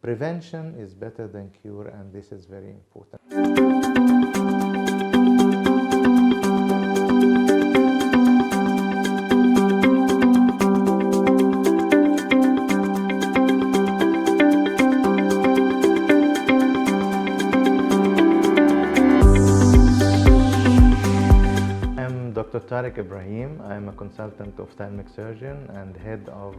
Prevention is better than cure, and this is very important. I'm Dr. Tarek Ibrahim. I'm a consultant ophthalmic surgeon and head of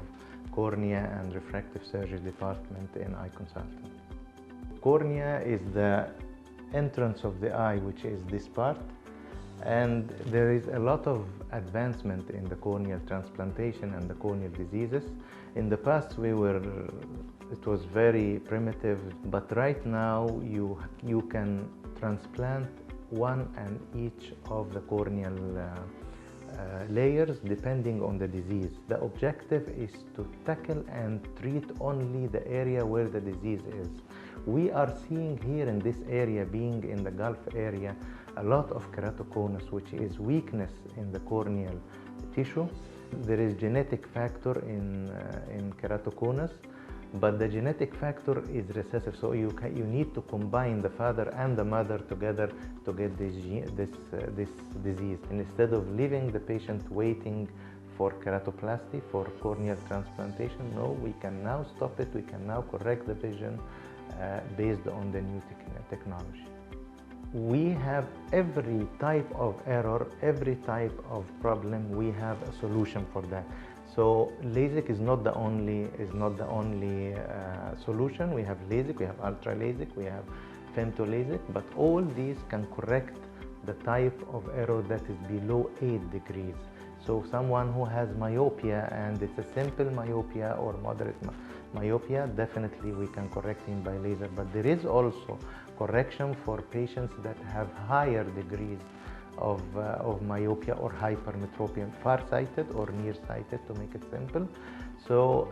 Cornea and Refractive Surgery Department in Eye Consultant. Cornea is the entrance of the eye, which is this part, and there is a lot of advancement in the corneal transplantation and the corneal diseases. In the past it was very primitive, but right now you can transplant one and each of the corneal layers depending on the disease. The objective is to tackle and treat only the area where the disease is. We are seeing here in this area, being in the Gulf area, a lot of keratoconus, which is weakness in the corneal tissue. There is genetic factor in keratoconus, but the genetic factor is recessive, so you need to combine the father and the mother together to get this disease. And instead of leaving the patient waiting for keratoplasty, for corneal transplantation, no, we can now stop it, we can now correct the vision based on the new technology. We have every type of error, every type of problem, we have a solution for that. So Lasik is not the only solution. We have Lasik, we have ultra Lasik, we have femto Lasik, but all these can correct the type of error that is below 8 degrees. So someone who has myopia and it's a simple myopia or moderate myopia, definitely we can correct him by laser. But there is also correction for patients that have higher degrees of myopia or hypermetropia, farsighted or nearsighted, to make it simple. So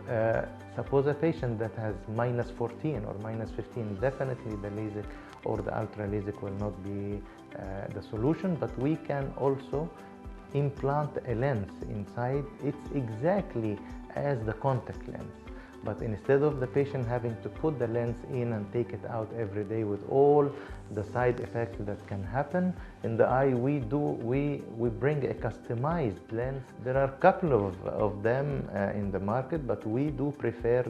suppose a patient that has -14 or -15, definitely the Lasik or the ultra Lasik will not be the solution, but we can also implant a lens inside. It's exactly as the contact lens, but instead of the patient having to put the lens in and take it out every day with all the side effects that can happen in the eye, we bring a customized lens. There are a couple of them in the market, but we do prefer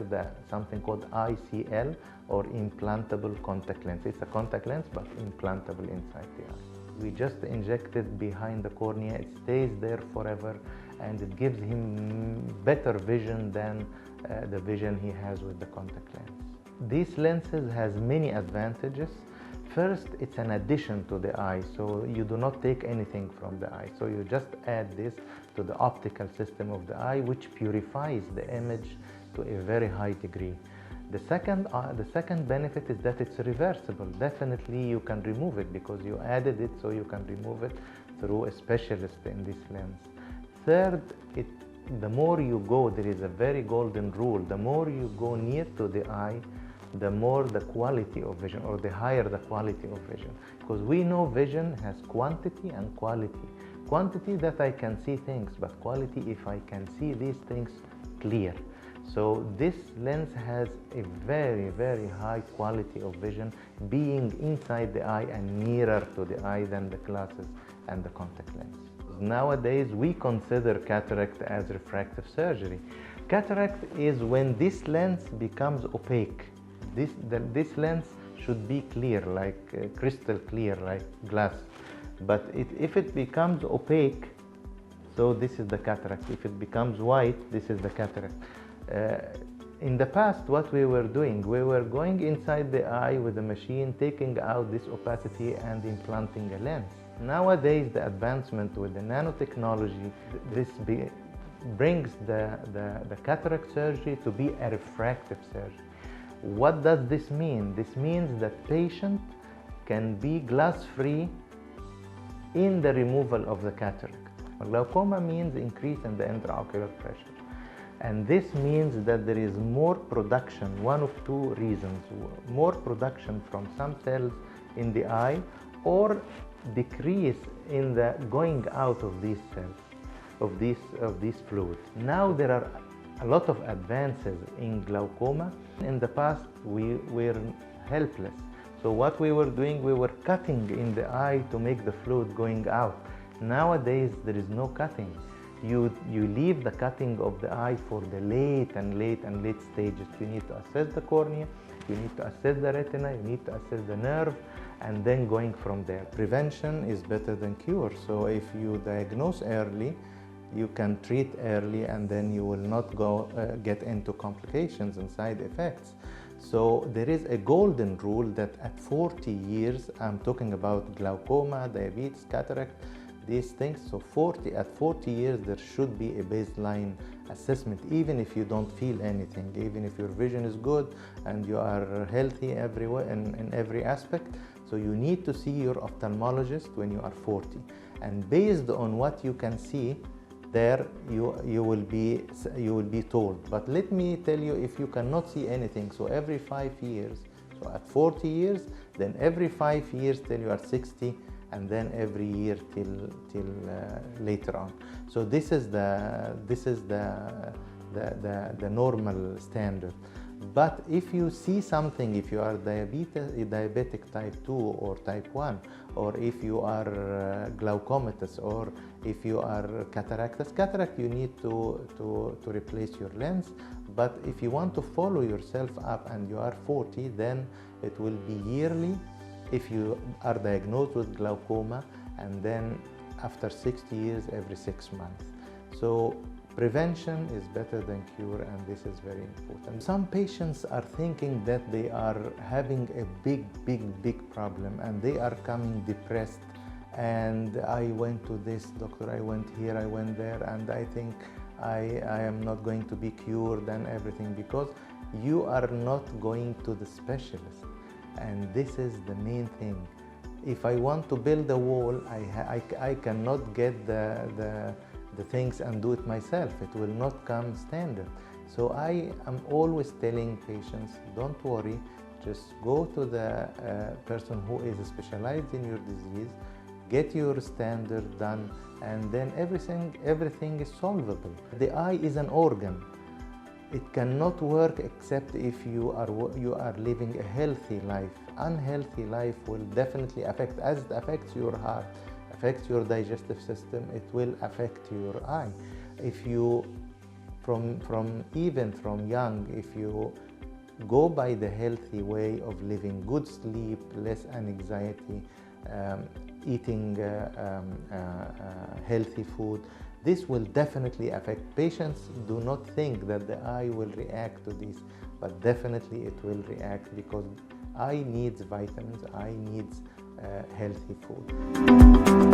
something called ICL, or Implantable Contact Lens. It's a contact lens but implantable inside the eye. We just inject it behind the cornea, it stays there forever, and it gives him better vision than the vision he has with the contact lens. These lenses has many advantages. First, it's an addition to the eye, so you do not take anything from the eye. So you just add this to the optical system of the eye, which purifies the image to a very high degree. The second benefit is that it's reversible. Definitely you can remove it because you added it, so you can remove it through a specialist in this lens. Third, the more you go, there is a very golden rule, the more you go near to the eye, the more the quality of vision, or the higher the quality of vision. Because we know vision has quantity and quality. Quantity, that I can see things, but quality, if I can see these things clear. So this lens has a very, very high quality of vision, being inside the eye and nearer to the eye than the glasses and the contact lens. Nowadays, we consider cataract as refractive surgery. Cataract is when this lens becomes opaque. This lens should be clear, like crystal clear, like glass. But if it becomes opaque, so this is the cataract. If it becomes white, this is the cataract. In the past, what we were doing, we were going inside the eye with a machine, taking out this opacity and implanting a lens. Nowadays, the advancement with the nanotechnology, this brings the cataract surgery to be a refractive surgery. What does this mean? This means that patient can be glass-free in the removal of the cataract. Glaucoma means increase in the intraocular pressure. And this means that there is more production, one of two reasons: more production from some cells in the eye, or decrease in the going out of these cells, of these fluids. Now there are a lot of advances in glaucoma In the past, we were helpless. So what we were doing, we were cutting in the eye to make the fluid going out. Nowadays, there is no cutting. You leave the cutting of the eye for the late stages. You need to assess the cornea, you need to assess the retina, you need to assess the nerve, and then going from there. Prevention is better than cure. So if you diagnose early, you can treat early, and then you will not get into complications and side effects. So there is a golden rule that at 40 years, I'm talking about glaucoma, diabetes, cataract, these things. So at 40 years, there should be a baseline assessment, even if you don't feel anything, even if your vision is good and you are healthy everywhere in every aspect. So you need to see your ophthalmologist when you are 40. And based on what you can see, there you will be told. But let me tell you, if you cannot see anything, so every 5 years, so at 40 years, then every 5 years till you are 60, and then every year till later on. So this is the normal standard. But if you see something, if you are diabetic type 2 or type 1, or if you are glaucomatous, or if you are cataract, you need to replace your lens. But if you want to follow yourself up and you are 40, then it will be yearly if you are diagnosed with glaucoma, and then after 60 years, every 6 months. So prevention is better than cure, and this is very important. Some patients are thinking that they are having a big problem, and they are coming depressed. And I went to this doctor, I went here, I went there, and I think I am not going to be cured and everything, because you are not going to the specialist. And this is the main thing. If I want to build a wall, I cannot get the things and do it myself. It will not come standard. So I am always telling patients, don't worry, just go to the person who is specialized in your disease, get your standard done, and then everything is solvable. The eye is an organ. It cannot work except if you are living a healthy life. Unhealthy life will definitely affect, as it affects your heart, affects your digestive system, it will affect your eye. If you, even from young, if you go by the healthy way of living, good sleep, less anxiety, eating healthy food, this will definitely affect. Patients do not think that the eye will react to this, but definitely it will react, because eye needs vitamins, eye needs healthy food.